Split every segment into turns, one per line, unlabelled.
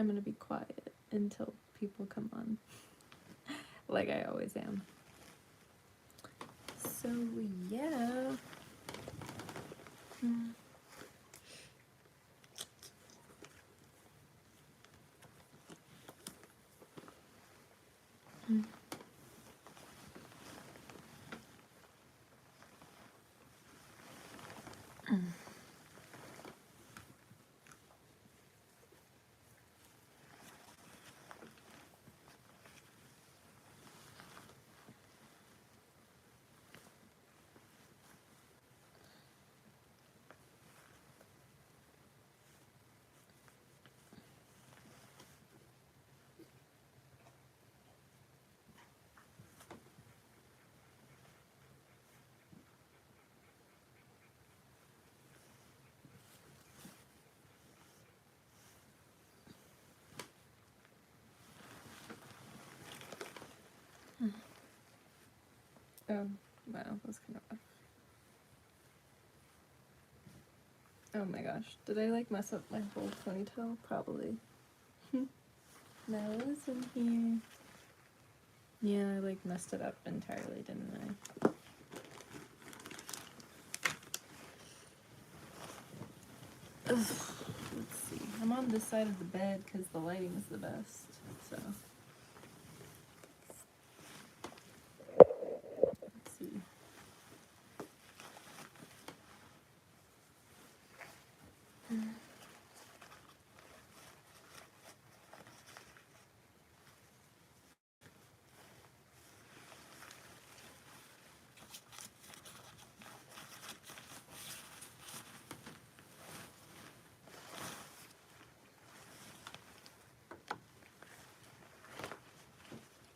I'm gonna be quiet until people come on, like I always am. So yeah. Oh, wow, that's kind of rough. Oh my gosh, did I like mess up my whole ponytail? Probably. Nala's in here. Yeah, I like messed it up entirely, didn't I? Ugh. Let's see. I'm on this side of the bed because the lighting is the best. So let's see.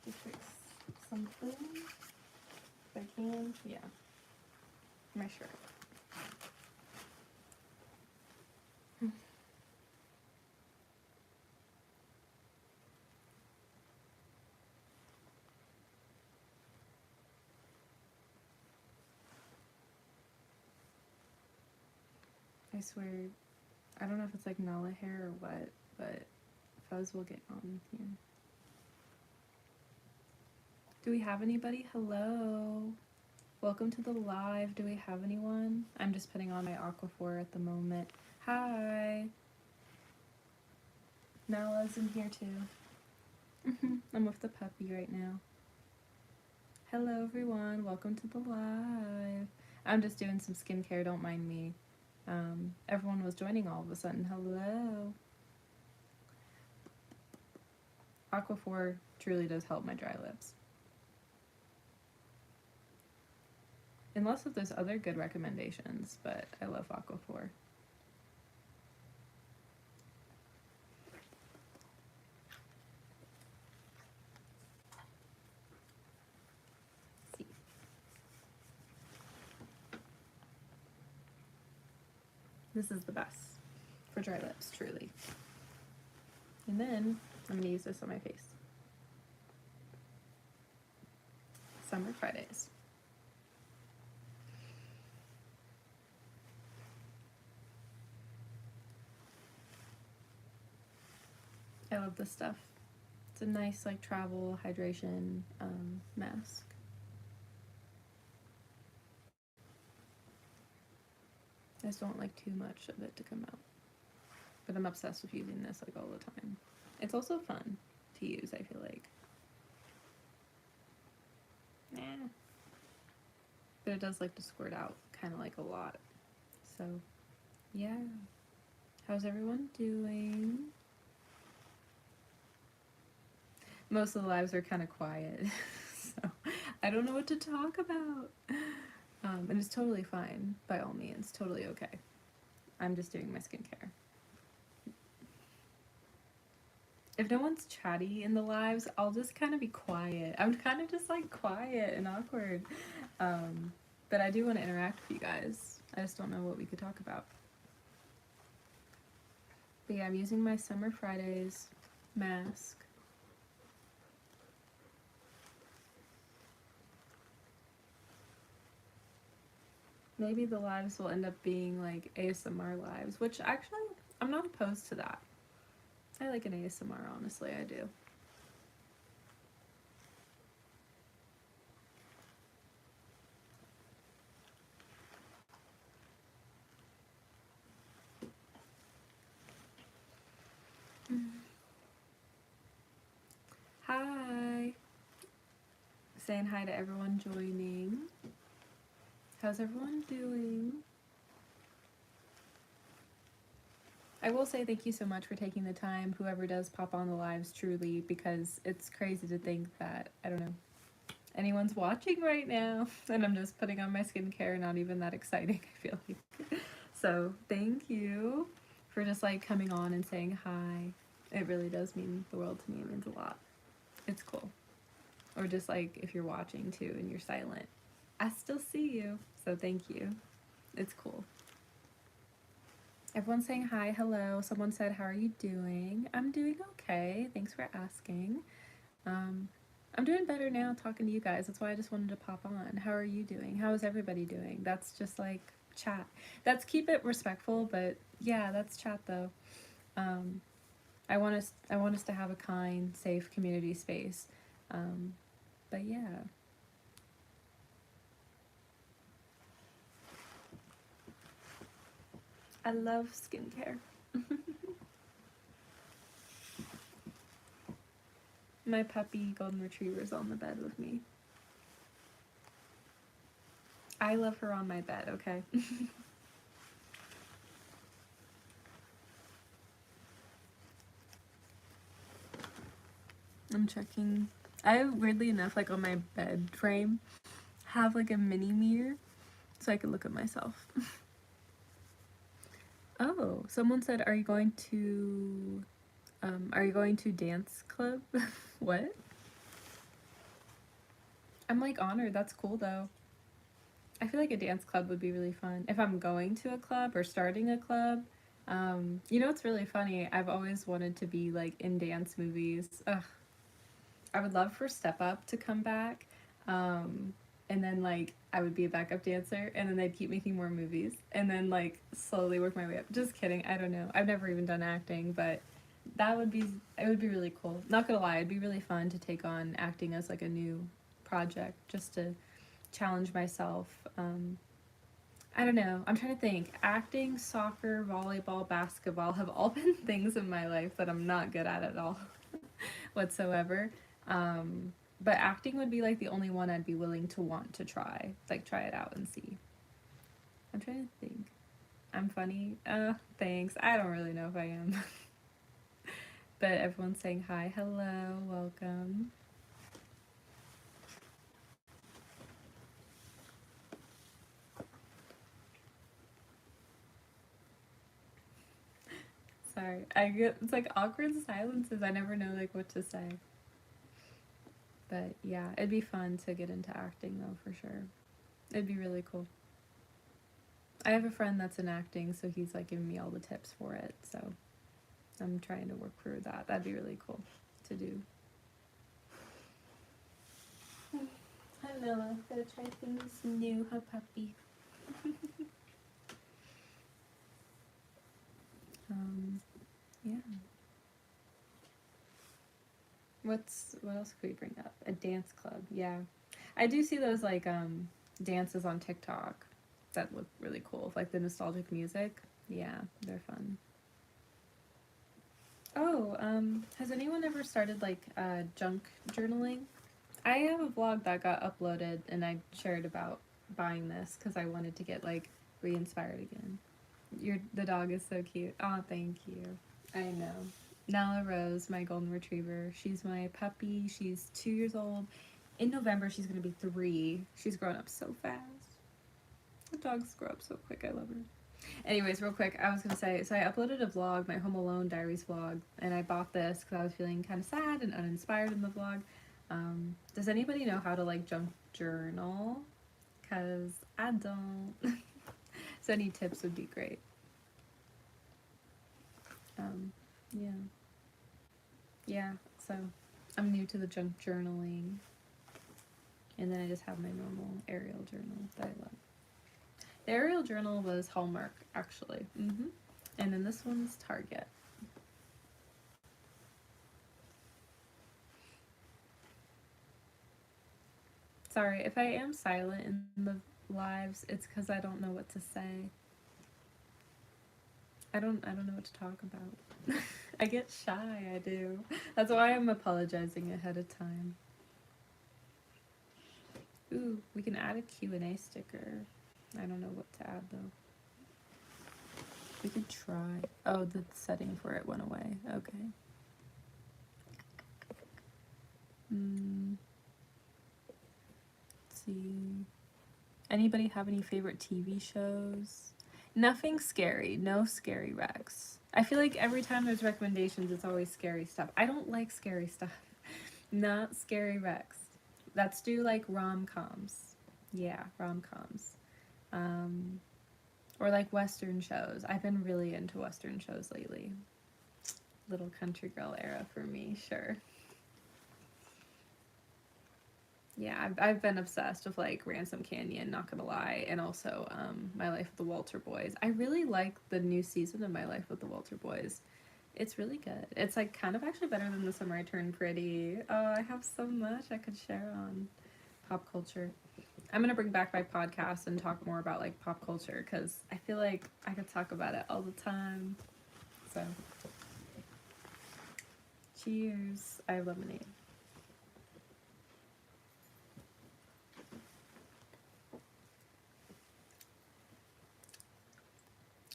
To fix something. If I can. Yeah. My shirt. I swear, I don't know if it's like Nala hair or what, but Fuzz will get on here. Do we have anybody? Hello. Welcome to the live. Do we have anyone? I'm just putting on my Aquaphor at the moment. Hi. Nala's in here too. I'm with the puppy right now. Hello everyone. Welcome to the live. I'm just doing some skincare. Don't mind me. Everyone was joining all of a sudden. Hello. Aquaphor truly does help my dry lips. Unless if there's other good recommendations, but I love Aquaphor. See. This is the best for dry lips, truly. And then I'm gonna use this on my face. Summer Fridays. I love this stuff. It's a nice like travel hydration mask. I just don't like too much of it to come out. But I'm obsessed with using this like all the time. It's also fun to use, I feel like. Nah. But it does like to squirt out kind of like a lot. So, yeah. How's everyone doing? Most of the lives are kind of quiet. So, I don't know what to talk about. And it's totally fine, by all means. Totally okay. I'm just doing my skincare. If no one's chatty in the lives, I'll just kind of be quiet. I'm kind of just like quiet and awkward. But I do want to interact with you guys. I just don't know what we could talk about. But yeah, I'm using my Summer Fridays mask. Maybe the lives will end up being like ASMR lives, which actually I'm not opposed to that. I like an ASMR, honestly, I do. Hi! Saying hi to everyone joining. How's everyone doing? I will say thank you so much for taking the time, whoever does pop on the lives, truly, because it's crazy to think that, I don't know, anyone's watching right now, and I'm just putting on my skincare, not even that exciting, I feel like. So, thank you for just like coming on and saying hi. It really does mean the world to me. It means a lot. It's cool. Or just like if you're watching too and you're silent, I still see you. So, thank you. It's cool. Everyone's saying hi, hello. Someone said, how are you doing? I'm doing okay. Thanks for asking. I'm doing better now talking to you guys. That's why I just wanted to pop on. How are you doing? How is everybody doing? That's just like chat. That's keep it respectful, but yeah, that's chat though. I want us to have a kind, safe community space. But yeah. I love skincare. My puppy golden retriever's on the bed with me. I love her on my bed, okay? I'm checking. I weirdly enough, like on my bed frame, have like a mini mirror so I can look at myself. Oh, someone said, are you going to dance club? What? I'm like honored. That's cool though. I feel like a dance club would be really fun. If I'm going to a club or starting a club, you know, it's really funny. I've always wanted to be like in dance movies. Ugh. I would love for Step Up to come back. And then like I would be a backup dancer and then they'd keep making more movies and then like slowly work my way up. Just kidding. I don't know. I've never even done acting, but it would be really cool. Not gonna lie, it'd be really fun to take on acting as like a new project just to challenge myself. I don't know. I'm trying to think. Acting, soccer, volleyball, basketball have all been things in my life that I'm not good at all whatsoever. But acting would be like the only one I'd be willing to want to try. Like try it out and see. I'm trying to think. I'm funny. Thanks. I don't really know if I am. But everyone's saying hi, hello, welcome. Sorry. I get it's like awkward silences. I never know like what to say. But yeah, it'd be fun to get into acting though for sure. It'd be really cool. I have a friend that's in acting, so he's like giving me all the tips for it. So I'm trying to work through that. That'd be really cool to do. Hello, I'm gonna try things new, huh, puppy? Yeah. What else could we bring up? A dance club, yeah. I do see those like dances on TikTok that look really cool, like the nostalgic music. Yeah, they're fun. Oh, has anyone ever started like junk journaling? I have a vlog that got uploaded and I shared about buying this because I wanted to get like re-inspired again. The dog is so cute. Oh, thank you. I know. Nala Rose, my golden retriever. She's my puppy. She's 2 years old. In November, she's gonna be 3. She's grown up so fast. The dogs grow up so quick. I love her. Anyways, real quick, I was gonna say, so I uploaded a vlog, my Home Alone Diaries vlog, and I bought this because I was feeling kind of sad and uninspired in the vlog. Does anybody know how to like junk journal? Because I don't. So any tips would be great. Yeah. Yeah, so I'm new to the junk journaling. And then I just have my normal Arial journal that I love. The Arial journal was Hallmark, actually. And then this one's Target. Sorry, if I am silent in the lives, it's because I don't know what to say. I don't know what to talk about. I get shy, I do. That's why I'm apologizing ahead of time. Ooh, we can add a Q&A sticker. I don't know what to add though. We could try. Oh, the setting for it went away. Okay. Let's see. Anybody have any favorite TV shows? Nothing scary. No scary Rex. I feel like every time there's recommendations, it's always scary stuff. I don't like scary stuff. Not scary Rex. Let's do like rom-coms. Yeah, rom-coms. Or like Western shows. I've been really into Western shows lately. Little country girl era for me, sure. Yeah, I've been obsessed with like Ransom Canyon, not gonna lie, and also My Life with the Walter Boys. I really like the new season of My Life with the Walter Boys. It's really good. It's like kind of actually better than The Summer I Turned Pretty. Oh, I have so much I could share on pop culture. I'm gonna bring back my podcast and talk more about like pop culture because I feel like I could talk about it all the time. So, cheers. I have lemonade.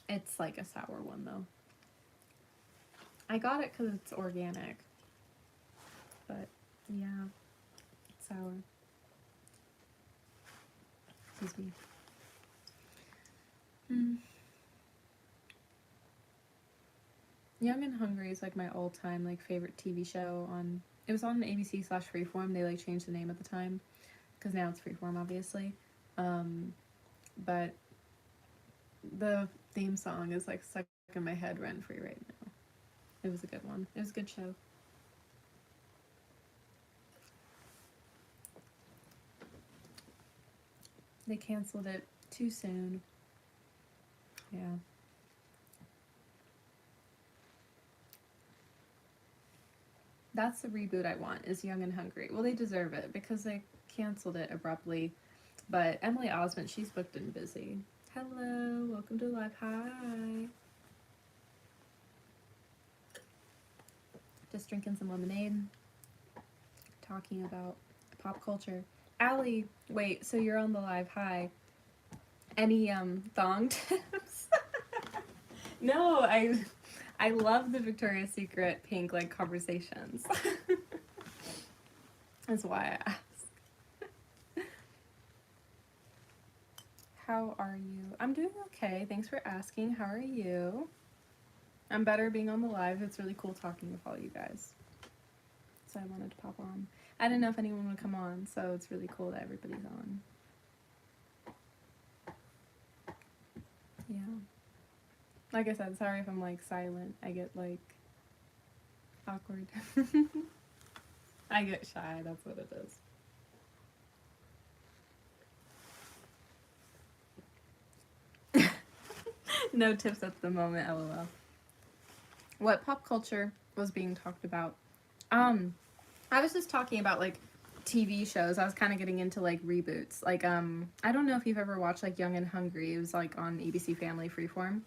It's like a sour one though. I got it because it's organic. But yeah, it's sour. Excuse me. Young and Hungry is like my all-time like favorite TV show on. It was on ABC/Freeform. They like changed the name at the time because now it's Freeform, obviously. But the theme song is like stuck in my head rent free right now. It was a good one. It was a good show. They canceled it too soon. Yeah. That's the reboot I want, is Young and Hungry. Well, they deserve it because they canceled it abruptly. But Emily Osment, she's booked and busy. Hello, welcome to live. Hi. Just drinking some lemonade. Talking about pop culture. Allie, wait, so you're on the live. Hi. Any thong tips? No, I love the Victoria's Secret pink like conversations. That's why I asked. How are you? I'm doing okay. Thanks for asking. How are you? I'm better being on the live. It's really cool talking with all you guys. So I wanted to pop on. I didn't know if anyone would come on, so it's really cool that everybody's on. Yeah. Like I said, sorry if I'm like silent. I get like awkward. I get shy, that's what it is. No tips at the moment, lol. What pop culture was being talked about? I was just talking about like TV shows. I was kind of getting into like reboots. Like I don't know if you've ever watched like Young and Hungry. It was like on ABC Family Freeform.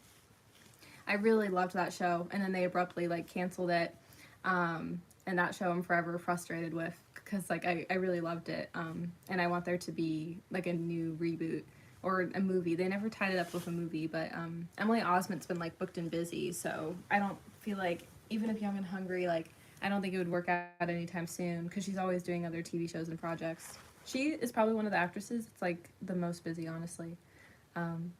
I really loved that show, and then they abruptly like canceled it. And that show I'm forever frustrated with because like I really loved it. And I want there to be like a new reboot or a movie. They never tied it up with a movie, but Emily Osment's been like booked and busy, so I don't feel like even if Young and Hungry, like I don't think it would work out anytime soon because she's always doing other TV shows and projects. She is probably one of the actresses that's like the most busy, honestly. And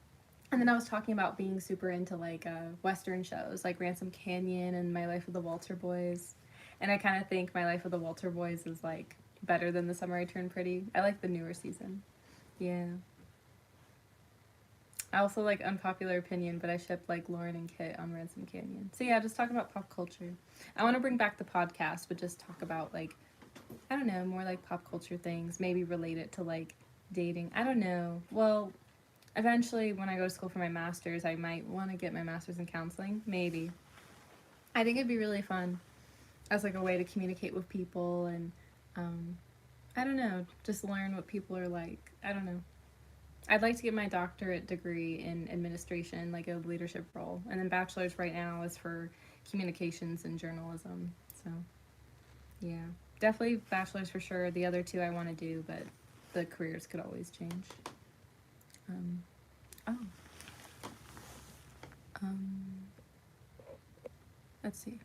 then I was talking about being super into like Western shows like Ransom Canyon and My Life with the Walter Boys. And I kind of think My Life with the Walter Boys is like better than The Summer I Turned Pretty. I like the newer season. Yeah. I also like unpopular opinion, but I ship like Lauren and Kit on Ransom Canyon. So yeah, just talk about pop culture. I want to bring back the podcast, but just talk about like, I don't know, more like pop culture things. Maybe relate it to like dating. I don't know. Well, eventually when I go to school for my master's, I might want to get my master's in counseling. Maybe. I think it'd be really fun as like a way to communicate with people and I don't know, just learn what people are like. I don't know. I'd like to get my doctorate degree in administration, like a leadership role. And then bachelor's right now is for communications and journalism. So, yeah. Definitely bachelor's for sure. The other two I want to do, but the careers could always change. Um, oh. Um, let's see.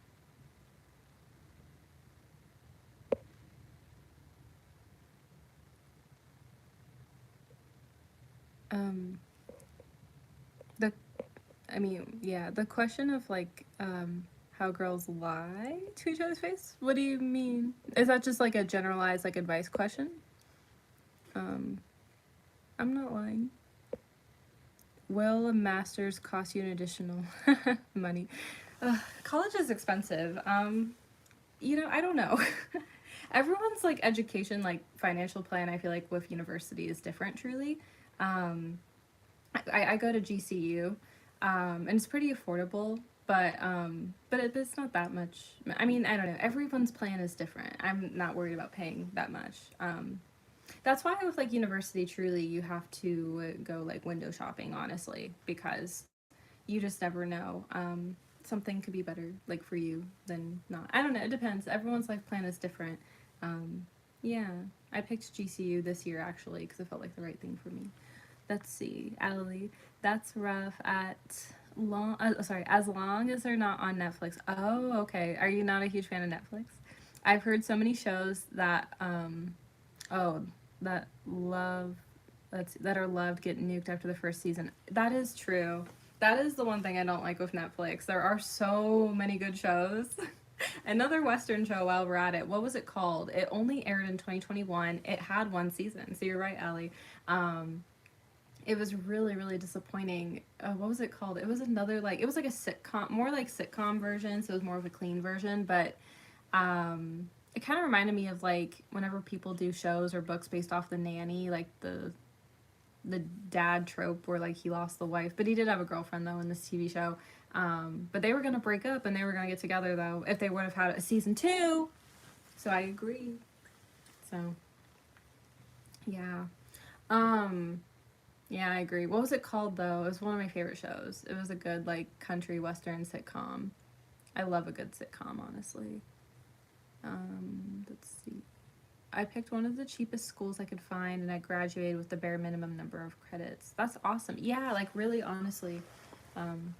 Um, the the question of like how girls lie to each other's face. What do you mean? Is that just like a generalized like advice question? Um, I'm not lying. Will a master's cost you an additional money? College is expensive. I don't know. Everyone's like education, like financial plan, I feel like with university is different truly. Um, I go to GCU, and it's pretty affordable, but it's not that much. I mean, I don't know. Everyone's plan is different. I'm not worried about paying that much. That's why with like university, truly, you have to go like window shopping, honestly, because you just never know. Something could be better like for you than not. I don't know. It depends. Everyone's life plan is different. Um, yeah, I picked GCU this year actually because it felt like the right thing for me. Let's see, Allie. That's rough at as long as they're not on Netflix. Oh, okay. Are you not a huge fan of Netflix? I've heard so many shows that oh that love that are loved get nuked after the first season. That is true. That is the one thing I don't like with Netflix. There are so many good shows. Another Western show while we're at it. What was it called? It only aired in 2021. It had one season. So you're right, Allie. It was really really disappointing. What was it called? It was another like it was like a sitcom, more like sitcom version, so it was more of a clean version, but it kind of reminded me of like whenever people do shows or books based off The Nanny, like the dad trope where like he lost the wife, but he did have a girlfriend though in this TV show. But they were gonna break up and they were gonna get together though if they would have had a season two. So I agree. So yeah. Um yeah, I agree. What was it called though? It was one of my favorite shows. It was a good like country western sitcom. I love a good sitcom, honestly. Let's see. I picked one of the cheapest schools I could find and I graduated with the bare minimum number of credits. That's awesome. Yeah, like really honestly. Um,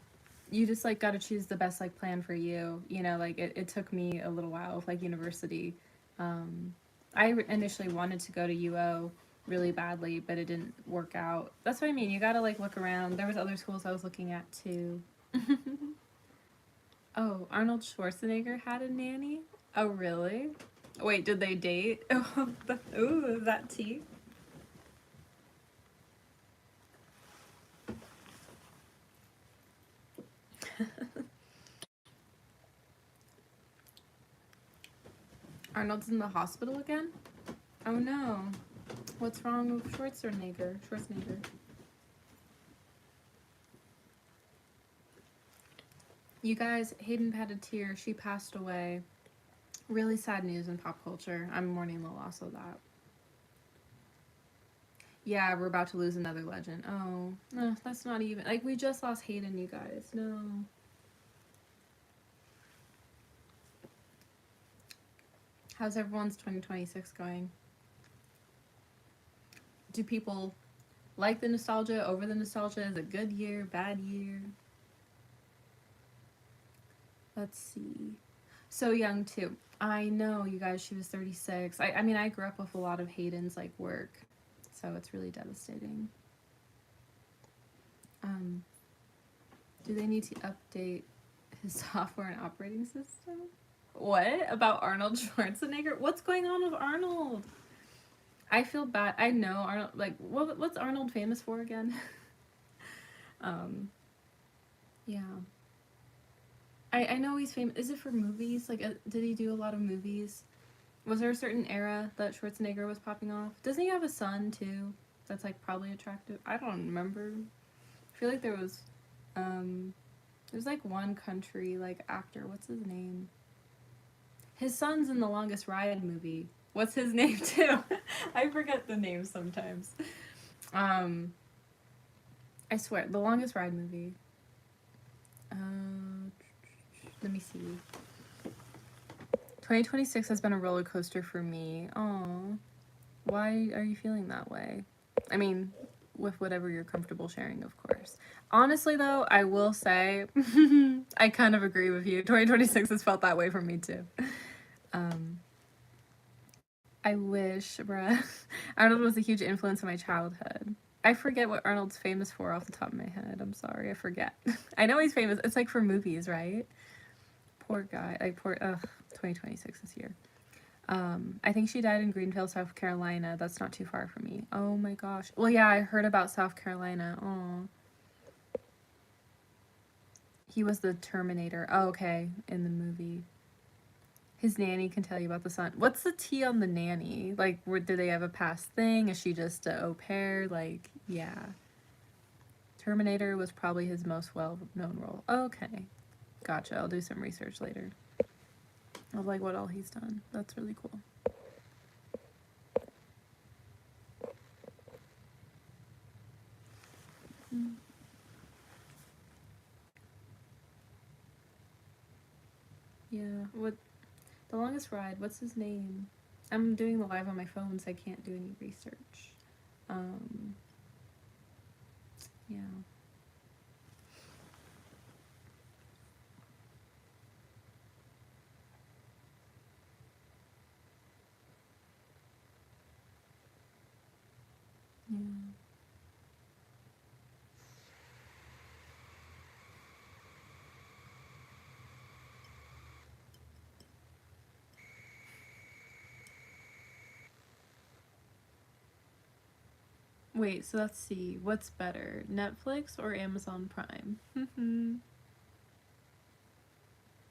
you just like got to choose the best like plan for you. You know, like it took me a little while with like university. Um, initially wanted to go to UO really badly, but it didn't work out. That's what I mean. You got to like look around. There was other schools I was looking at too. Oh, Arnold Schwarzenegger had a nanny? Oh, really? Wait, did they date? Ooh, is that tea? Arnold's in the hospital again? Oh no. What's wrong with Schwarzenegger? You guys, Hayden Panettiere, she passed away. Really sad news in pop culture. I'm mourning the loss of that. Yeah, we're about to lose another legend. Oh, no, that's not even. Like, we just lost Hayden, you guys. No. How's everyone's 2026 going? Do people like the nostalgia over the nostalgia? Is it a good year, bad year? Let's see. So young, too. I know, you guys, she was 36. I mean, I grew up with a lot of Hayden's, like, work. So it's really devastating. Um, do they need to update his software and operating system? What? About Arnold Schwarzenegger? What's going on with Arnold? I feel bad. I know Arnold. Like, what's Arnold famous for again? um, yeah. I know he's famous. Is it for movies? Like, did he do a lot of movies? Was there a certain era that Schwarzenegger was popping off? Doesn't he have a son too? That's like probably attractive. I don't remember. I feel like um, there's like one country like actor. What's his name? His son's in the Longest Ride movie. What's his name too? I forget the name sometimes. Um, I swear, The Longest Ride movie. Let me see. 2026 has been a roller coaster for me. Oh, why are you feeling that way? I mean, with whatever you're comfortable sharing, of course. Honestly, though, I will say I kind of agree with you. 2026 has felt that way for me too. Um, I wish, bruh. Arnold was a huge influence in my childhood. I forget what Arnold's famous for off the top of my head. I'm sorry, I forget. I know he's famous. It's like for movies, right? Poor guy. Like poor. Ugh. 2026 this year. I think she died in Greenville, South Carolina. That's not too far from me. Oh my gosh. Well, yeah, I heard about South Carolina. Oh. He was the Terminator. Oh, okay, in the movie. His nanny can tell you about the son. What's the tea on the nanny? Like, do they have a past thing? Is she just a au pair? Like, yeah. Terminator was probably his most well-known role. Okay. Gotcha. I'll do some research later of like what all he's done. That's really cool. Yeah. What? The Longest Ride. What's his name? I'm doing the live on my phone, so I can't do any research. Yeah. Yeah. Wait, so let's see. What's better, Netflix or Amazon Prime?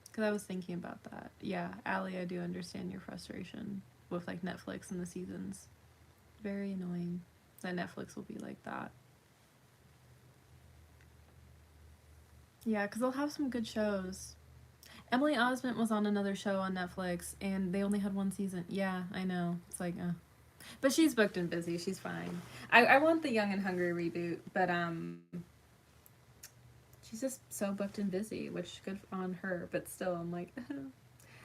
Because I was thinking about that. Yeah, Allie, I do understand your frustration with like Netflix and the seasons. Very annoying that Netflix will be like that. Yeah, because they'll have some good shows. Emily Osment was on another show on Netflix, and they only had one season. Yeah, I know. It's like, but she's booked and busy. She's fine. I want the Young and Hungry reboot, but she's just so booked and busy, which good on her. But still, I'm like,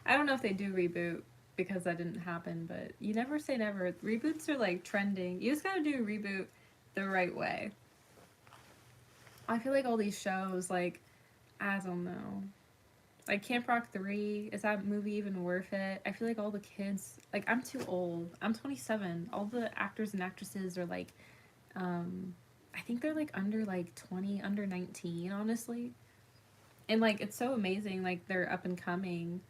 I don't know if they do reboot because that didn't happen. But you never say never. Reboots are like trending. You just gotta do a reboot the right way. I feel like all these shows, like, I don't know. Like Camp Rock 3, is that movie even worth it? I feel like all the kids, like, I'm too old. I'm 27. All the actors and actresses are like, I think they're like under like 20, under 19, honestly. And like, it's so amazing. Like, they're up and coming.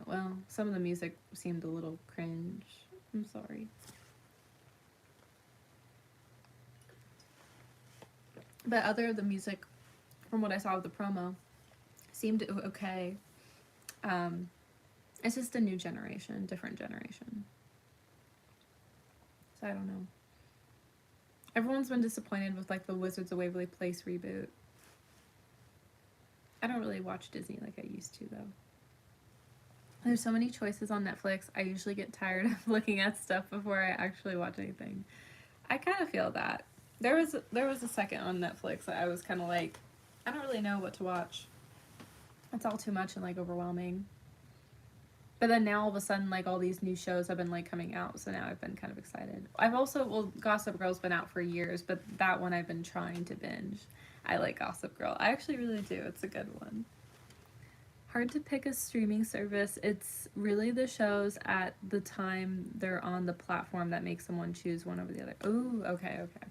Well, some of the music seemed a little cringe. I'm sorry. But other of the music, from what I saw of the promo, seemed okay. Um, it's just a new generation, different generation. So I don't know. Everyone's been disappointed with like the Wizards of Waverly Place reboot. I don't really watch Disney like I used to though. There's so many choices on Netflix. I usually get tired of looking at stuff before I actually watch anything. I kind of feel that. There was a second on Netflix that I was kind of like, I don't really know what to watch. It's all too much and like overwhelming. But then now all of a sudden, like all these new shows have been like coming out, so now I've been kind of excited. I've also, well, Gossip Girl's been out for years, but that one I've been trying to binge. I like Gossip Girl. I actually really do. It's a good one. Hard to pick a streaming service. It's really the shows at the time they're on the platform that makes someone choose one over the other. Ooh, okay, okay.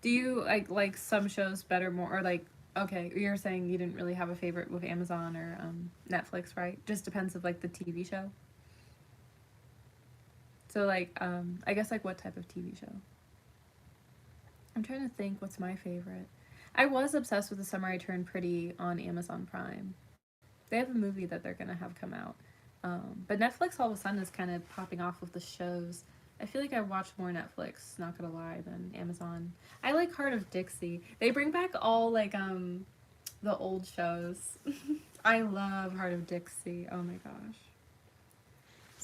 Do you like some shows better more or like okay, you're saying you didn't really have a favorite with Amazon or Netflix, right? Just depends of like the TV show. So like I guess like what type of TV show? I'm trying to think what's my favorite. I was obsessed with The Summer I Turned Pretty on Amazon Prime. They have a movie that they're gonna have come out. But Netflix all of a sudden is kind of popping off with the shows. I feel like I watch more Netflix, not gonna lie, than Amazon. I like Heart of Dixie. They bring back all like the old shows. I love Heart of Dixie. Oh my gosh.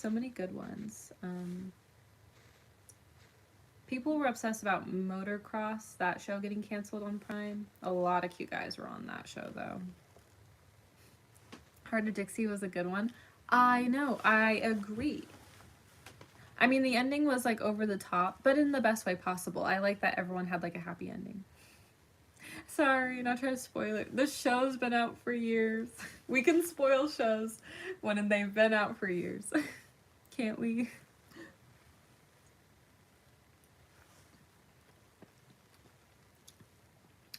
So many good ones. People were obsessed about Motocross, that show getting canceled on Prime. A lot of cute guys were on that show, though. Heart of Dixie was a good one. I know, I agree. I mean, the ending was like over the top, but in the best way possible. I like that everyone had like a happy ending. Sorry, not trying to spoil it. The show's been out for years. We can spoil shows when they've been out for years. Can't we?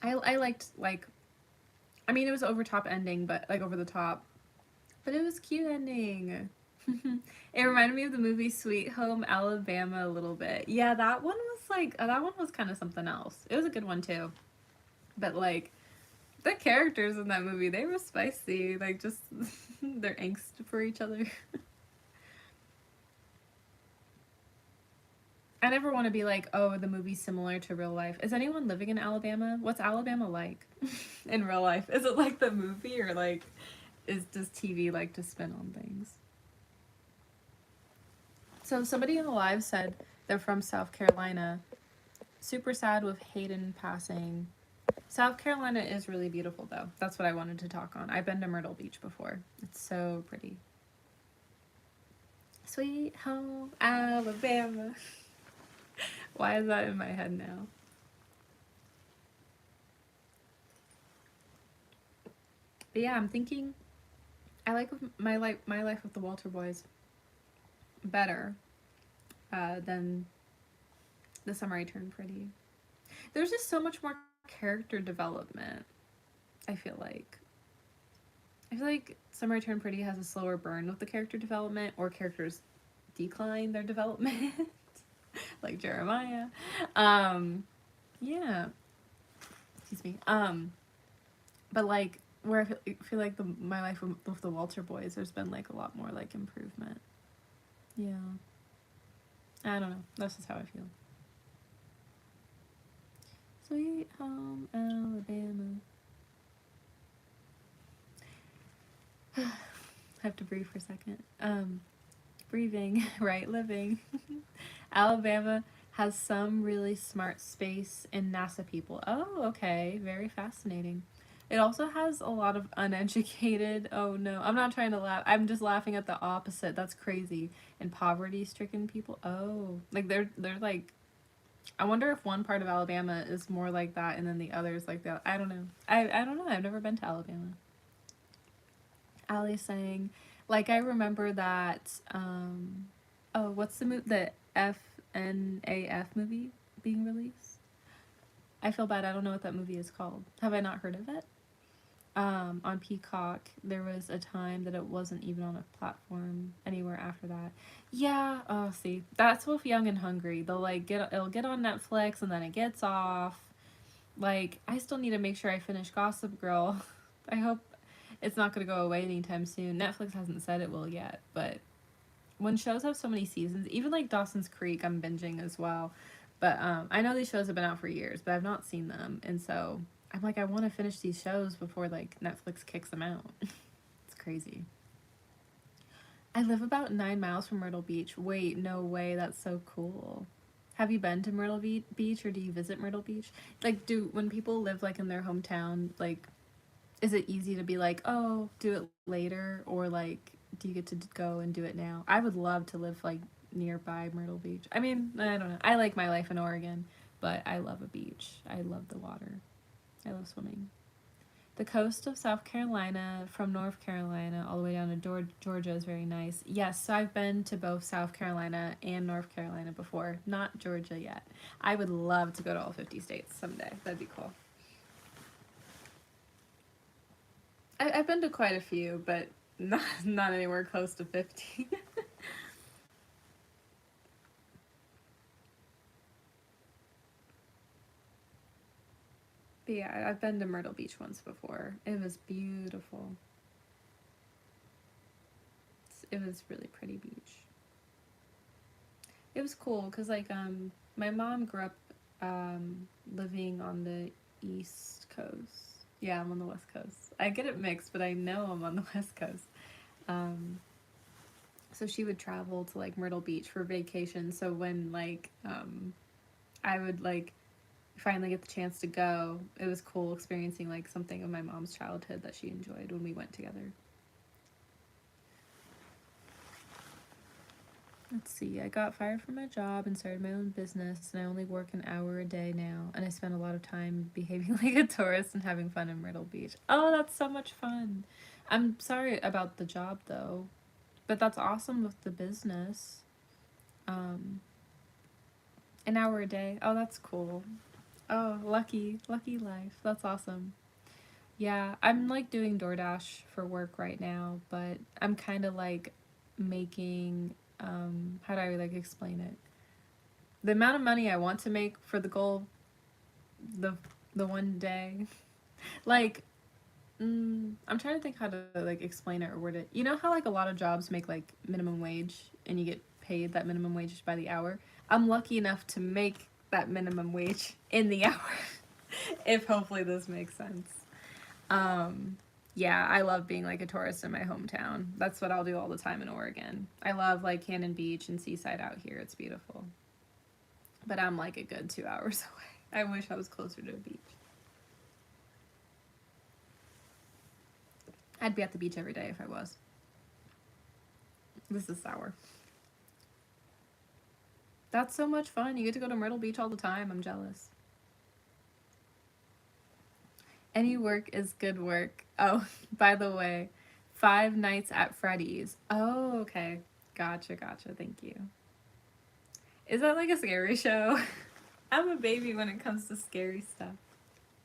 I liked, like, I mean, it was over top ending, but like over the top. But it was cute ending. It reminded me of the movie Sweet Home Alabama a little bit. Yeah, that one was like, that one was kind of something else. It was a good one too. But like, the characters in that movie, they were spicy. Like, just their angst for each other. I never want to be like, oh, the movie's similar to real life. Is anyone living in Alabama? What's Alabama like in real life? Is it like the movie, or like, does TV like to spin on things? So somebody in the live said they're from South Carolina. Super sad with Hayden passing. South Carolina is really beautiful, though. That's what I wanted to talk on. I've been to Myrtle Beach before. It's so pretty. Sweet home Alabama. Why is that in my head now? But yeah, I'm thinking I like my life with the Walter Boys better than The Summer I Turned Pretty. There's just so much more character development. I feel like Summer I Turned Pretty has a slower burn with the character development, or characters decline their development. Like Jeremiah. Yeah. Excuse me. But like, where I feel like my life with the Walter Boys, there's been like a lot more like improvement. Yeah. I don't know. That's just how I feel. Sweet home Alabama. I have to breathe for a second. Breathing, right? Living. Alabama has some really smart space and NASA people. Oh, okay. Very fascinating. It also has a lot of uneducated, oh no, I'm not trying to laugh. I'm just laughing at the opposite. That's crazy. And poverty-stricken people. Oh, like they're like, I wonder if one part of Alabama is more like that and then the others like that. I don't know. I don't know. I've never been to Alabama. Ali saying, like, I remember that, oh, what's the FNAF movie being released? I feel bad. I don't know what that movie is called. Have I not heard of it? On Peacock, there was a time that it wasn't even on a platform anywhere after that. Yeah, oh, see, that's with Young and Hungry. It'll get on Netflix and then it gets off. Like, I still need to make sure I finish Gossip Girl. I hope it's not going to go away anytime soon. Netflix hasn't said it will yet, but when shows have so many seasons, even like Dawson's Creek, I'm binging as well. But I know these shows have been out for years, but I've not seen them, and so I'm like, I want to finish these shows before like Netflix kicks them out. It's crazy. I live about 9 miles from Myrtle Beach. Wait, no way. That's so cool. Have you been to Myrtle Beach, or do you visit Myrtle Beach? Like, when people live like in their hometown, like, is it easy to be like, oh, do it later, or like, do you get to go and do it now? I would love to live like nearby Myrtle Beach. I mean, I don't know. I like my life in Oregon, but I love a beach. I love the water. I love swimming. The coast of South Carolina, from North Carolina all the way down to Georgia, is very nice. Yes, so I've been to both South Carolina and North Carolina before, not Georgia yet. I would love to go to all 50 states someday. That'd be cool. I've been to quite a few, but not anywhere close to 50. But yeah, I've been to Myrtle Beach once before. It was beautiful. It was really pretty beach. It was cool because like my mom grew up living on the East Coast. Yeah, I'm on the West Coast. I get it mixed, but I know I'm on the West Coast. So So she would travel to like Myrtle Beach for vacation. So when like I would like finally get the chance to go, it was cool experiencing like something of my mom's childhood that she enjoyed when we went together. Let's see, I got fired from my job and started my own business, and I only work an hour a day now, and I spend a lot of time behaving like a tourist and having fun in Myrtle Beach. Oh, that's so much fun. I'm sorry about the job though, but that's awesome with the business. Um, an hour a day. Oh, that's cool. Oh, lucky life. That's awesome. Yeah, I'm like doing DoorDash for work right now, but I'm kind of like making how do I like explain it? The amount of money I want to make for the goal the the one day. Like I'm trying to think how to like explain it or word it. You know how like a lot of jobs make like minimum wage and you get paid that minimum wage by the hour? I'm lucky enough to make that minimum wage in the hour. If hopefully this makes sense. Um, yeah, I love being like a tourist in my hometown. That's what I'll do all the time in Oregon. I love like Cannon Beach and Seaside out here. It's beautiful. But I'm like a good 2 hours away. I wish I was closer to a beach. I'd be at the beach every day if I was. This is sour. That's so much fun. You get to go to Myrtle Beach all the time. I'm jealous. Any work is good work. Oh, by the way, Five Nights at Freddy's. Oh, okay. Gotcha. Thank you. Is that like a scary show? I'm a baby when it comes to scary stuff.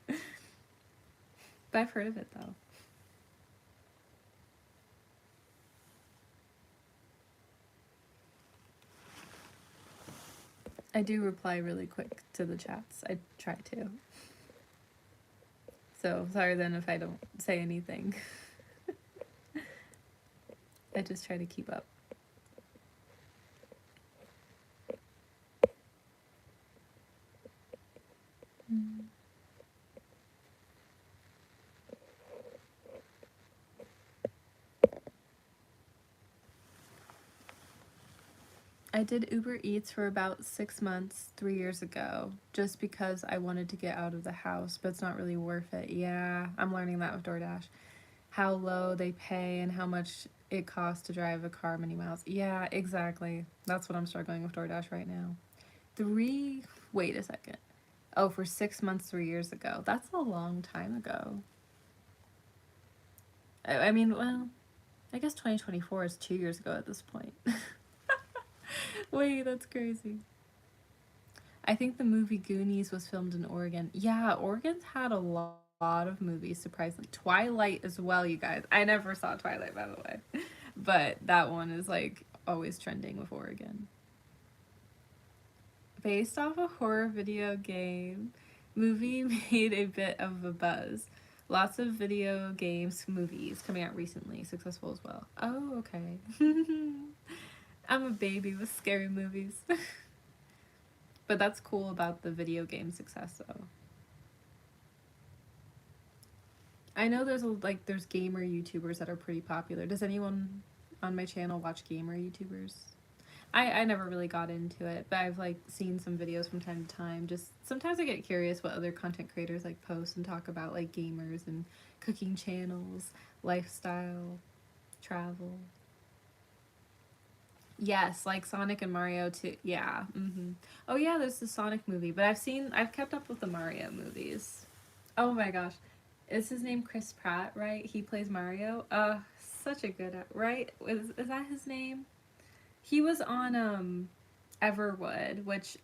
But I've heard of it though. I do reply really quick to the chats. I try to. So sorry then if I don't say anything. I just try to keep up. I did Uber Eats for about 6 months 3 years ago, just because I wanted to get out of the house, but it's not really worth it. Yeah, I'm learning that with DoorDash. How low they pay and how much it costs to drive a car many miles. Yeah, exactly. That's what I'm struggling with DoorDash right now. Wait a second. Oh, for 6 months 3 years ago. That's a long time ago. I mean, well, I guess 2024 is 2 years ago at this point. Wait, that's crazy. I think the movie Goonies was filmed in Oregon. Yeah, Oregon's had a lot of movies, surprisingly. Twilight as well, you guys. I never saw Twilight, by the way. But that one is like always trending with Oregon. Based off a horror video game, movie made a bit of a buzz. Lots of video games, movies coming out recently, successful as well. Oh, okay. I'm a baby with scary movies. But that's cool about the video game success though. I know there's gamer YouTubers that are pretty popular. Does anyone on my channel watch gamer YouTubers? I never really got into it, but I've like seen some videos from time to time. Just sometimes I get curious what other content creators like post and talk about, like gamers and cooking channels, lifestyle, travel. Yes, like Sonic and Mario too. Yeah. Oh yeah, there's the Sonic movie, but I've kept up with the Mario movies. Oh my gosh. Is his name Chris Pratt, right? He plays Mario. Such a good, right? Is that his name? He was on Everwood, which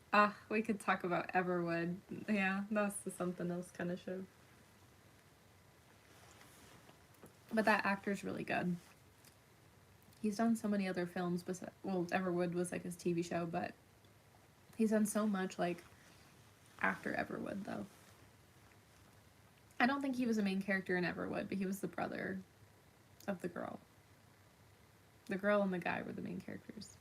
we could talk about Everwood. Yeah, that's the something else kind of show. But that actor's really good. He's done so many other films, well, Everwood was like his TV show, but he's done so much like after Everwood though. I don't think he was a main character in Everwood, but he was the brother of the girl. The girl and the guy were the main characters.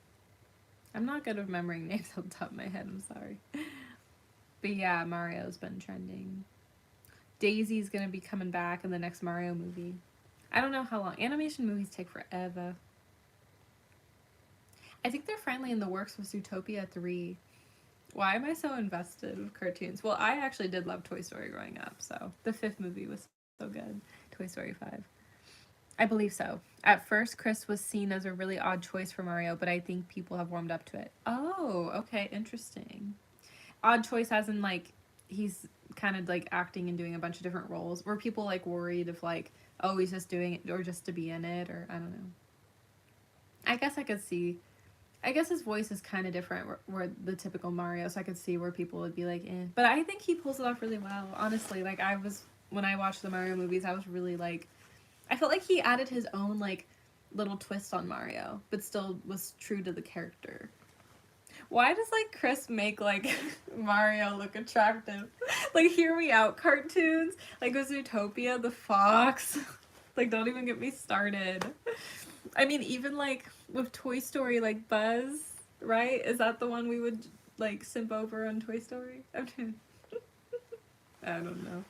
I'm not good at remembering names off the top of my head, I'm sorry. But yeah, Mario's been trending. Daisy's gonna be coming back in the next Mario movie. I don't know how long. Animation movies take forever. I think they're finally in the works with Zootopia 3. Why am I so invested with cartoons? Well, I actually did love Toy Story growing up, so the fifth movie was so good. Toy Story 5. I believe so. At first, Chris was seen as a really odd choice for Mario, but I think people have warmed up to it. Oh, okay, interesting. Odd choice as in, like, he's kind of, like, acting and doing a bunch of different roles. Were people, like, worried if, like, oh, he's just doing it, or just to be in it, or I don't know. I guess I could see. I guess his voice is kind of different where the typical Mario, so I could see where people would be like, eh. But I think he pulls it off really well, honestly. Like, when I watched the Mario movies, I was really, like, I felt like he added his own, like, little twist on Mario, but still was true to the character. Why does, like, Chris make, like, Mario look attractive? Like, Hear Me Out cartoons, like with Zootopia, the fox. Like, don't even get me started. I mean, even, like, with Toy Story, like, Buzz, right? Is that the one we would, like, simp over on Toy Story? I don't know.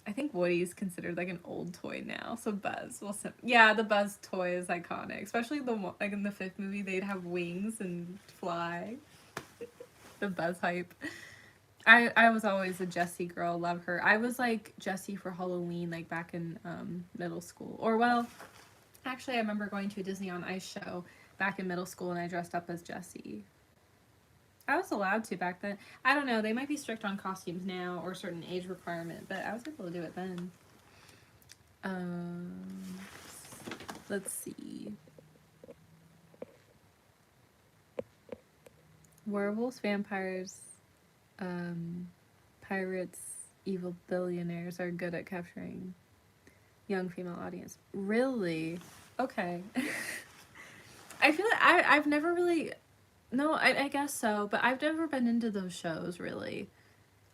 I think Woody's considered, like, an old toy now, so Buzz will simp. Yeah, the Buzz toy is iconic. Especially, like, in the fifth movie, they'd have wings and fly. The Buzz hype. I was always a Jessie girl, love her. I was like Jessie for Halloween, like back in middle school. Or well, actually I remember going to a Disney on Ice show back in middle school and I dressed up as Jessie. I was allowed to back then. I don't know, they might be strict on costumes now or a certain age requirement, but I was able to do it then. Let's see. Werewolves, vampires, pirates, evil billionaires are good at capturing young female audience. Really? Okay. I feel like I've never really... No, I guess so, but I've never been into those shows, really.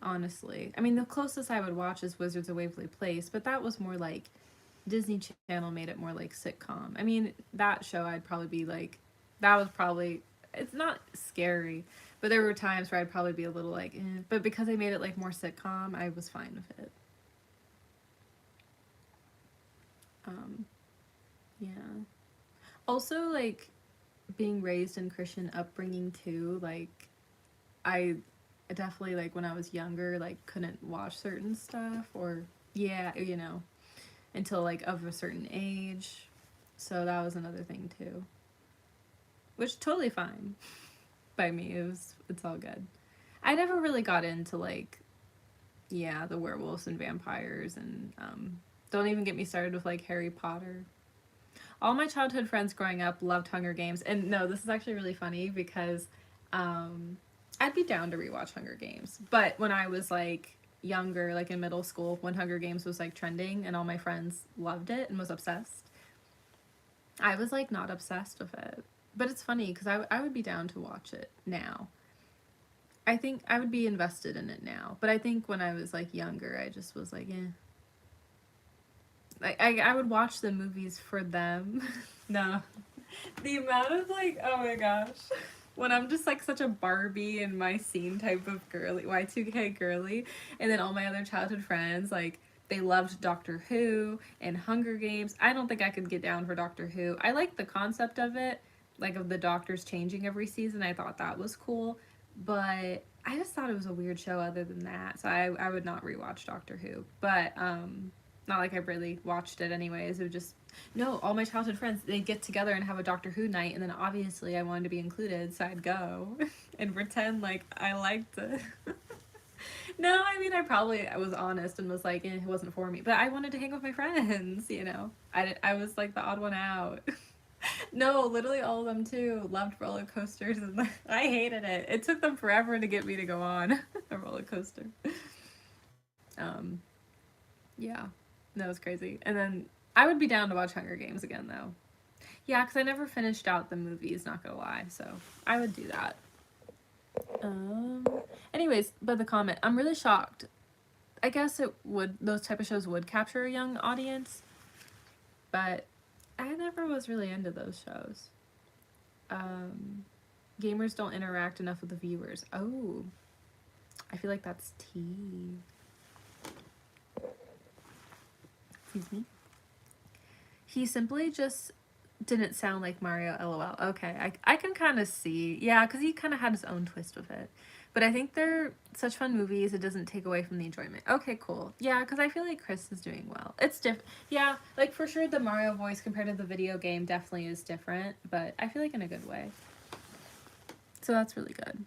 Honestly. I mean, the closest I would watch is Wizards of Waverly Place, but that was more like... Disney Channel made it more like sitcom. I mean, that show I'd probably be like... That was probably... It's not scary, but there were times where I'd probably be a little like, eh. But because they made it like more sitcom, I was fine with it. Yeah. Also, like, being raised in Christian upbringing too, like, I definitely, like, when I was younger, like, couldn't watch certain stuff, or, yeah, you know, until, like, of a certain age. So that was another thing too. Which, totally fine by me. It's all good. I never really got into, like, yeah, the werewolves and vampires, and don't even get me started with, like, Harry Potter. All my childhood friends growing up loved Hunger Games, and no, this is actually really funny because I'd be down to rewatch Hunger Games, but when I was, like, younger, like in middle school, when Hunger Games was, like, trending and all my friends loved it and was obsessed, I was, like, not obsessed with it. But it's funny because I would be down to watch it now. I think I would be invested in it now. But I think when I was, like, younger, I just was like, eh. I would watch the movies for them. No. The amount of, like, oh my gosh. When I'm just, like, such a Barbie and my scene type of girly, Y2K girly, and then all my other childhood friends, like, they loved Doctor Who and Hunger Games. I don't think I could get down for Doctor Who. I like the concept of it, like, of the doctors changing every season. I thought that was cool, but I just thought it was a weird show other than that, so I would not rewatch Doctor Who. But not like I really watched it anyways. It would just... No, all my childhood friends, they'd get together and have a Doctor Who night, and then obviously I wanted to be included, so I'd go and pretend like I liked it. No, I mean, I was honest and was like, eh, it wasn't for me, but I wanted to hang with my friends, you know. I was like the odd one out. No, literally all of them too loved roller coasters, and I hated it. It took them forever to get me to go on a roller coaster. Yeah, that was crazy. And then I would be down to watch Hunger Games again, though. Yeah, because I never finished out the movies, not gonna lie, so I would do that. Anyways, but the comment, I'm really shocked. I guess those type of shows would capture a young audience, but I never was really into those shows. Gamers don't interact enough with the viewers. Oh, I feel like that's tea. Excuse me. He simply just Didn't sound like Mario, lol. Okay, I can kind of see. Yeah, because he kind of had his own twist with it. But I think they're such fun movies, it doesn't take away from the enjoyment. Okay, cool. Yeah, because I feel like Chris is doing well. It's different. Yeah, like for sure the Mario voice compared to the video game definitely is different, but I feel like in a good way. So that's really good.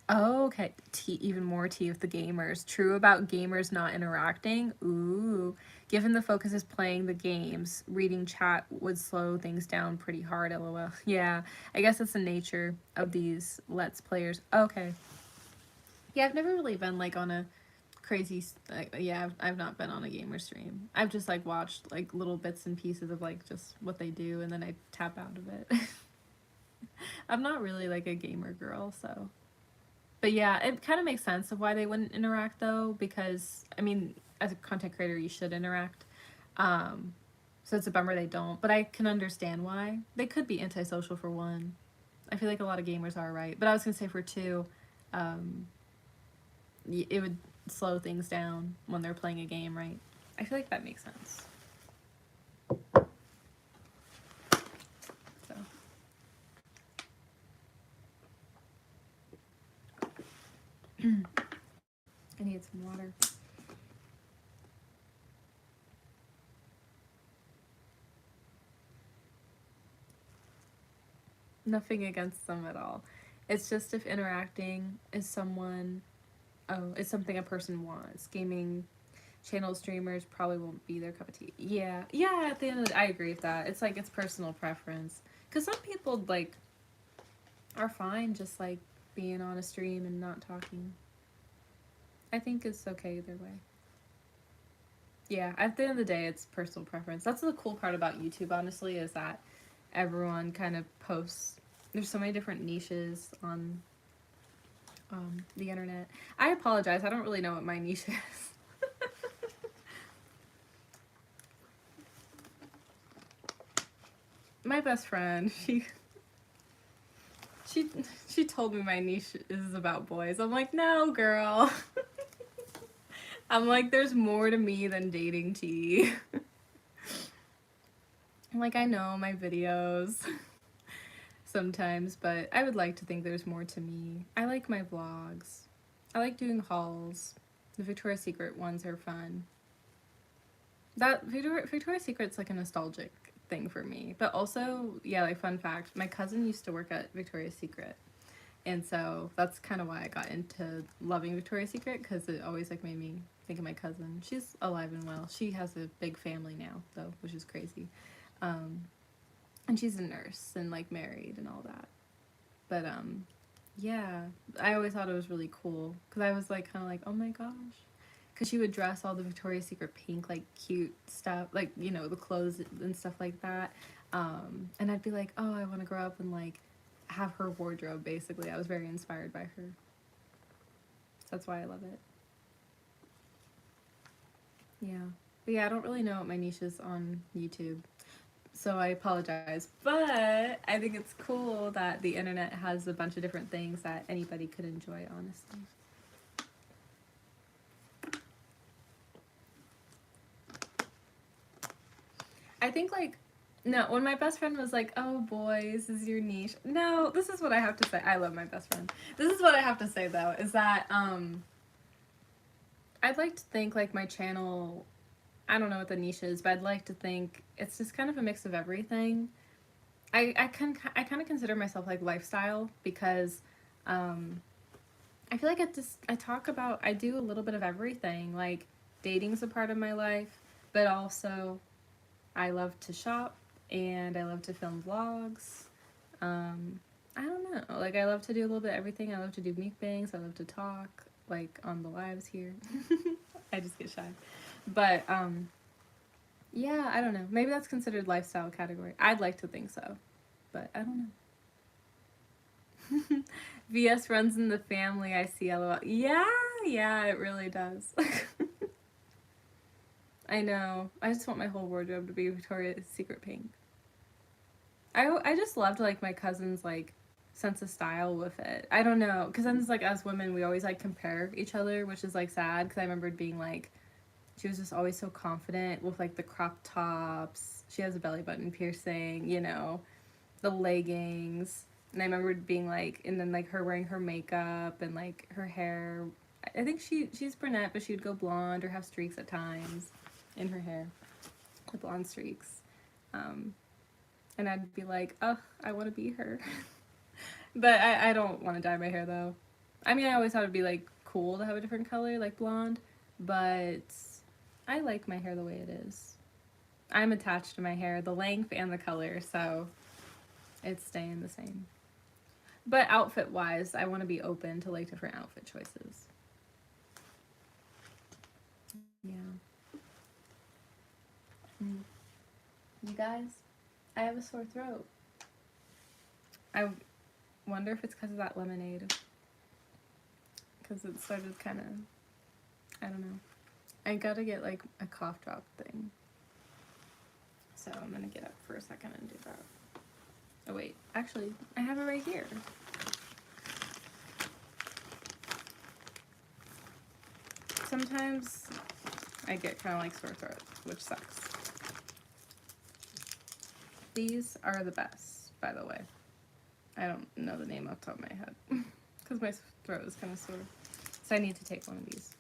Oh, okay. Even more tea with the gamers. True about gamers not interacting. Ooh. Given the focus is playing the games, reading chat would slow things down pretty hard, lol. Yeah, I guess it's the nature of these Let's Players. Okay. Yeah, I've never really been like on a crazy, yeah, I've not been on a gamer stream. I've just like watched like little bits and pieces of like just what they do and then I tap out of it. I'm not really like a gamer girl, so. But yeah, it kind of makes sense of why they wouldn't interact though, because I mean, as a content creator, you should interact. Um, so it's a bummer they don't, but I can understand why. They could be antisocial for one. I feel like a lot of gamers are, right? But I was gonna say for two, um, it would slow things down when they're playing a game, right? I feel like that makes sense. So. I need some water. Nothing against them at all. It's just if interacting is someone, oh, it's something a person wants. Gaming channel streamers probably won't be their cup of tea. Yeah, yeah. At the end of the, I agree with that. It's like it's personal preference. Cause some people like are fine just like being on a stream and not talking. I think it's okay either way. Yeah, at the end of the day, it's personal preference. That's the cool part about YouTube, honestly, is that everyone kind of posts. There's so many different niches on the internet. I apologize. I don't really know what my niche is. My best friend, she she told me my niche is about boys. I'm like, no, girl. I'm like, there's more to me than dating tea. I'm like, I know my videos sometimes, but I would like to think there's more to me. I like my vlogs. I like doing hauls. The Victoria's Secret ones are fun. That Victoria's Secret's like a nostalgic thing for me. But also, yeah, like fun fact, my cousin used to work at Victoria's Secret. And so that's kind of why I got into loving Victoria's Secret, because it always like made me think of my cousin. She's alive and well. She has a big family now, though, which is crazy. Um, and she's a nurse and like married and all that. But yeah, I always thought it was really cool because I was like kind of like, oh my gosh, because she would dress all the Victoria's Secret pink like cute stuff, like you know the clothes and stuff like that. And I'd be like, oh, I want to grow up and like have her wardrobe. Basically, I was very inspired by her. So that's why I love it. Yeah, but yeah, I don't really know what my niche is on YouTube. So I apologize, but I think it's cool that the internet has a bunch of different things that anybody could enjoy, honestly. I think like no, when my best friend was like, "Oh, boys, is your niche?" No, this is what I have to say. I love my best friend. This is what I have to say though, is that I'd like to think like my channel, I don't know what the niche is, but I'd like to think it's just kind of a mix of everything. I kind of consider myself like lifestyle because um I feel like I talk about I do a little bit of everything. Like dating's a part of my life, but also I love to shop and I love to film vlogs. I don't know. Like I love to do a little bit of everything. I love to do mukbangs. I love to talk like on the lives here. I just get shy. But yeah, I don't know. Maybe that's considered lifestyle category. I'd like to think so, but I don't know. VS runs in the family. I see. LOL. Yeah, yeah, it really does. I know. I just want my whole wardrobe to be Victoria's Secret pink. I just loved like my cousin's like sense of style with it. I don't know, because then it's like as women we always like compare each other, which is like sad because I remembered being like she was just always so confident with like the crop tops. She has a belly button piercing, you know, the leggings. And I remember being like, and then like her wearing her makeup and like her hair. I think she's brunette, but she would go blonde or have streaks at times in her hair, the blonde streaks. And I'd be like, oh, I want to be her. But I don't want to dye my hair though. I mean, I always thought it'd be like cool to have a different color, like blonde, but I like my hair the way it is. I'm attached to my hair, the length and the color, so it's staying the same. But outfit wise, I want to be open to like different outfit choices. Yeah. You guys, I have a sore throat. I wonder if it's because of that lemonade. Because it started kind of, I don't know. I gotta get like a cough drop thing. So I'm gonna get up for a second and do that. Oh wait, actually, I have it right here. Sometimes I get kind of like sore throat, which sucks. These are the best, by the way. I don't know the name off the top of my head because my throat is kind of sore. So I need to take one of these.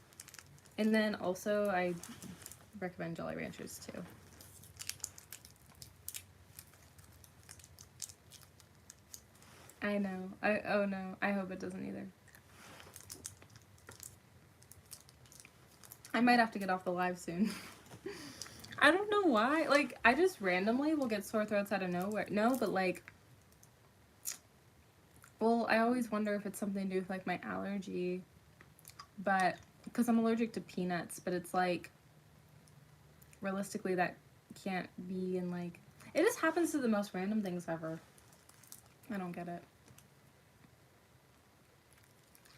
And then also I recommend Jolly Ranchers too. I know. Oh no, I hope it doesn't either. I might have to get off the live soon. I don't know why. Like, I just randomly will get sore throats out of nowhere. No, but like, well, I always wonder if it's something to do with like my allergy. But, because I'm allergic to peanuts, but it's like, realistically, that can't be in like, it just happens to the most random things ever. I don't get it.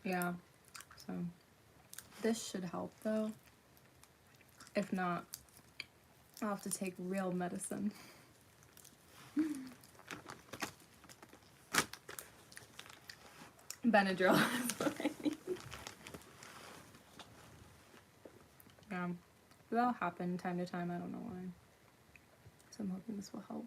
Yeah, so this should help though. If not, I'll have to take real medicine. Benadryl is what I need. Yeah, that'll happen time to time. I don't know why. So I'm hoping this will help.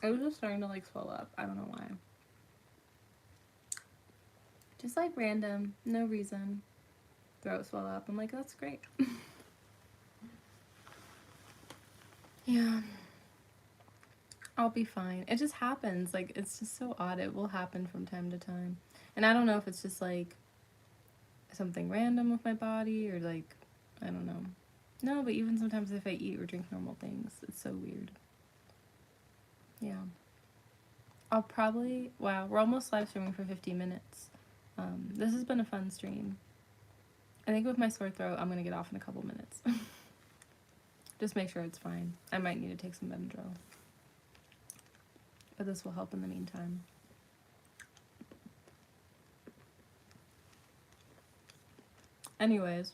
It was just starting to like swell up. I don't know why. Just like random, no reason. Throat swell up. I'm like, that's great. Yeah. I'll be fine. It just happens. Like, it's just so odd. It will happen from time to time. And I don't know if it's just like something random with my body or like, I don't know. No, but even sometimes if I eat or drink normal things, it's so weird. Yeah. I'll probably, wow, we're almost live streaming for 50 minutes. This has been a fun stream. I think with my sore throat, I'm going to get off in a couple minutes. Just make sure it's fine. I might need to take some Benadryl. But this will help in the meantime. Anyways,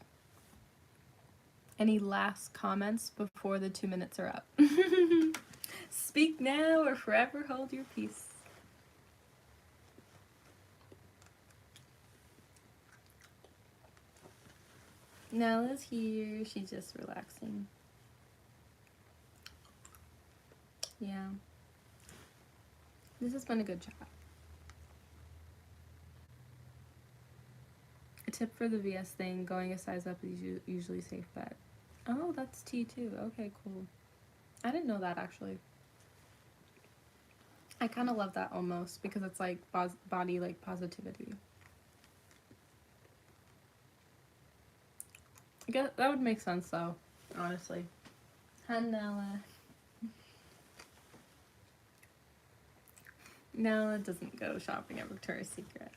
any last comments before the 2 minutes are up? Speak now or forever hold your peace. Nella's here. She's just relaxing. Yeah. This has been a good chat. A tip for the VS thing, going a size up is usually safe bet. Oh, that's T too. Okay, cool. I didn't know that actually. I kind of love that almost because it's like body like positivity. I guess that would make sense though, honestly. Hi, Nella. Nella doesn't go shopping at Victoria's Secret.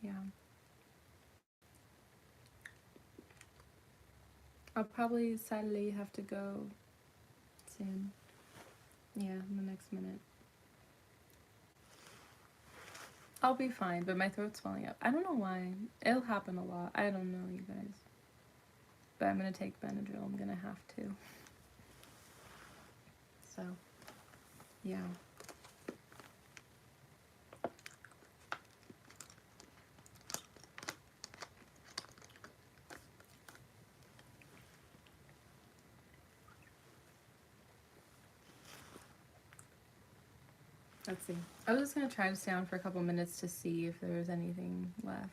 Yeah. I'll probably sadly have to go soon. Yeah, in the next minute. I'll be fine, but my throat's swelling up. I don't know why. It'll happen a lot. I don't know, you guys. But I'm gonna take Benadryl. I'm gonna have to. So, yeah. Let's see. I was just gonna try to stay on for a couple minutes to see if there was anything left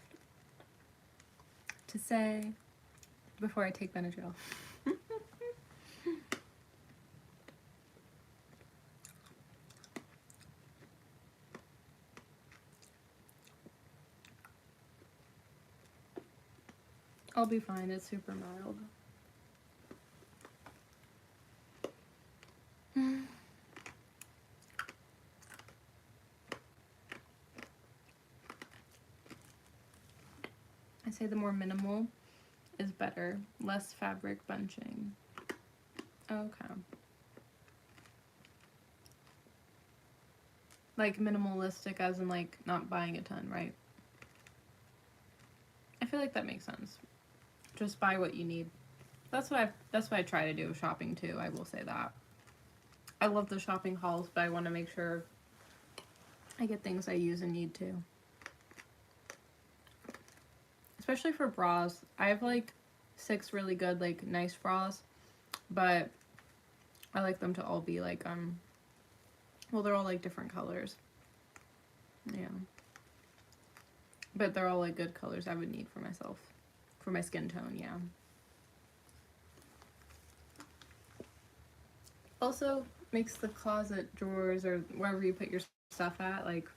to say before I take Benadryl. I'll be fine. It's super mild. I say the more minimal is better. Less fabric bunching. Okay. Like minimalistic as in like not buying a ton, right? I feel like that makes sense. Just buy what you need. That's what I try to do with shopping too, I will say that. I love the shopping hauls, but I want to make sure I get things I use and need to. Especially for bras. I have like 6 really good, like nice bras, but I like them to all be like, well, they're all like different colors. Yeah. But they're all like good colors I would need for myself. For my skin tone, yeah. Also makes the closet drawers or wherever you put your stuff at, like,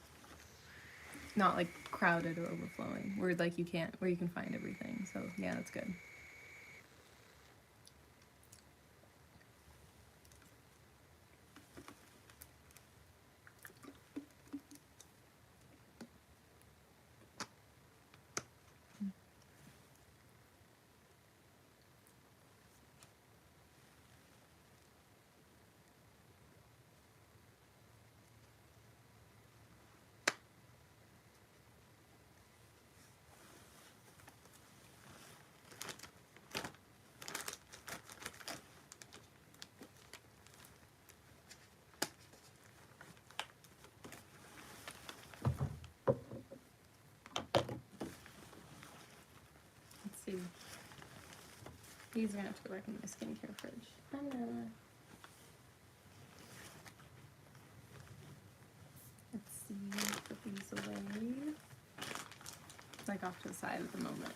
not like crowded or overflowing. Where like you can find everything. So yeah, that's good. Let's see. These are gonna have to go back in my skincare fridge. I'm gonna... Let's see, put these away. Like off to the side at the moment.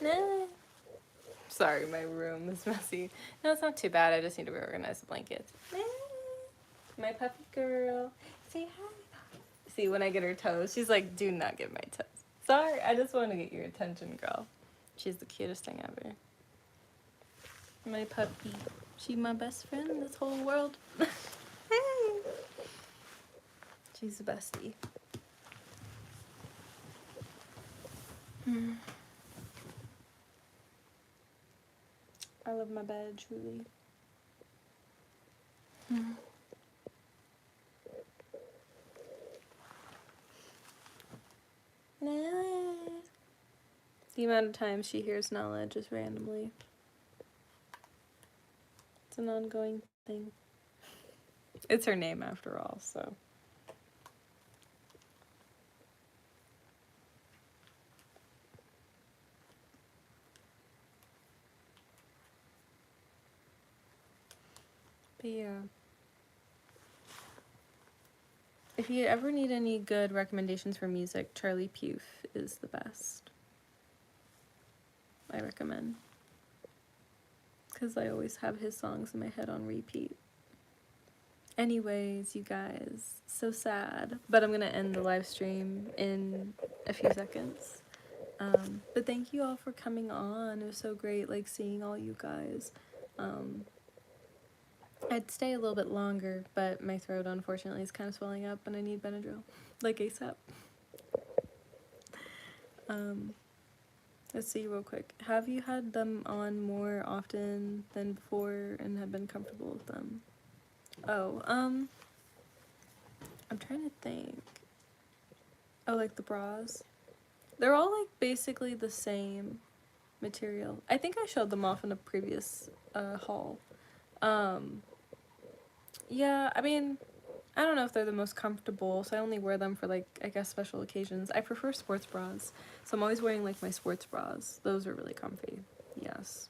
Nah. Sorry, my room is messy. No, it's not too bad. I just need to reorganize the blankets. Nah. My puppy girl. Say hi. See, when I get her toes, she's like, do not get my toes. Sorry, I just want to get your attention, girl. She's the cutest thing ever. My puppy. She my best friend in this whole world. She's the bestie. I love my bed, truly. The amount of times she hears Nala just randomly. It's an ongoing thing. It's her name after all, so. But yeah. If you ever need any good recommendations for music, Charlie Puth is the best. I recommend. Because I always have his songs in my head on repeat. Anyways, you guys, so sad. But I'm going to end the live stream in a few seconds. But thank you all for coming on. It was so great, like, seeing all you guys. I'd stay a little bit longer, but my throat, unfortunately, is kind of swelling up, and I need Benadryl, like ASAP. Let's see real quick. Have you had them on more often than before and have been comfortable with them? Oh, I'm trying to think. Oh, like the bras. They're all like basically the same material. I think I showed them off in a previous haul. Yeah, I mean, I don't know if they're the most comfortable, so I only wear them for like, I guess, special occasions. I prefer sports bras, so I'm always wearing like my sports bras. Those are really comfy. Yes.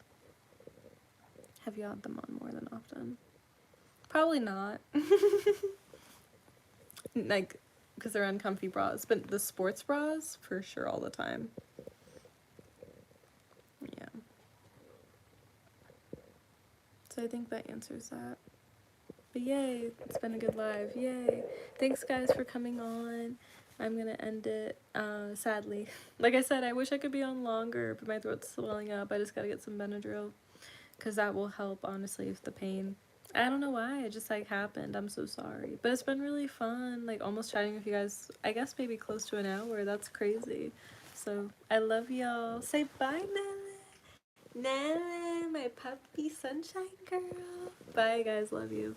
Have you had them on more than often? Probably not. Like, because they're uncomfy bras, but the sports bras, for sure, all the time. Yeah. So I think that answers that. But yay, it's been a good live. Yay. Thanks, guys, for coming on. I'm gonna end it, sadly. Like I said, I wish I could be on longer, but my throat's swelling up. I just gotta get some Benadryl, because that will help, honestly, with the pain. I don't know why, it just, like, happened. I'm so sorry. But it's been really fun, like, almost chatting with you guys, I guess maybe close to an hour. That's crazy. So, I love y'all. Say bye, Nala. Nala, my puppy sunshine girl. Bye, guys. Love you.